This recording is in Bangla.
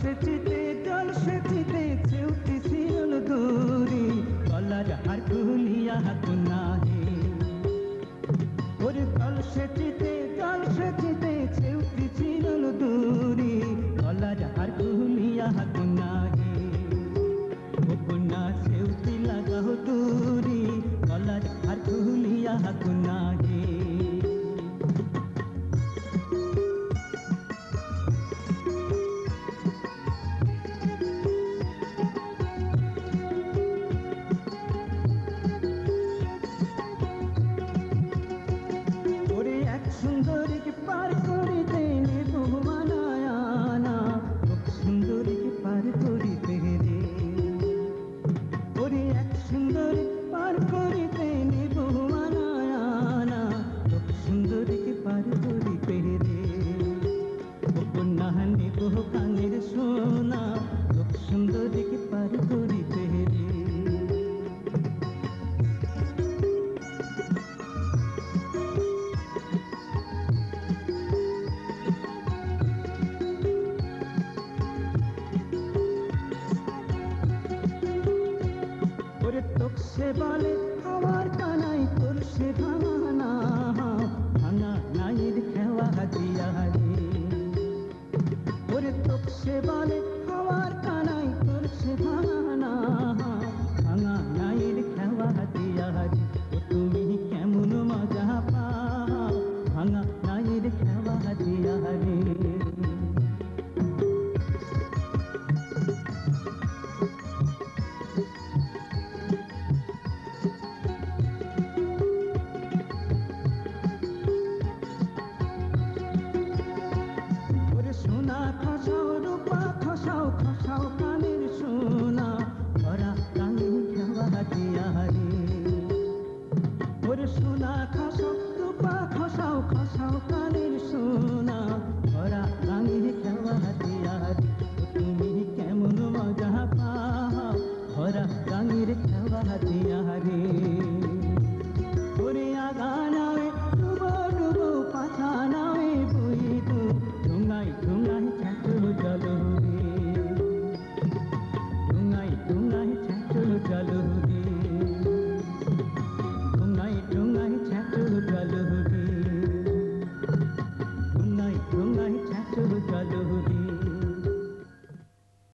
সেচিতে জল সেচিতে চেউটি শিরল দূরি গলার হার খুলিয়া নাহে ওরে জল সেচিতে চেউটি শিরল দূরি গলার হার খুলিয়া নাহে ও কন্যা সেউটি লাগাও দূরি গলার হার খুলিয়া নাহে সুন্দরীকে পার করিতে নেব মানায়ানা সুন্দরীকে পার করিতে রে ওরে এক সুন্দরী পার করিতে নেব মানায়ানা সুন্দরীকে পার করিতে রে ও কন্যা নেব কানের সোনা সুন্দরীকে পার করিতে রে সে বলে আমার কানাই তোর সে ভাঙা ভাঙা নাইর খেওয়া দিয়া রে ওরে তোক সে বলে আমার কানাই তোর সে ভাঙা ভাঙা নাইর খেওয়া দিয়া রে ও তুমি কেমন মজা পাও ভাঙা নাইর খেওয়া দিয়া রে সোনা খসাও রূপা খসাও খসাও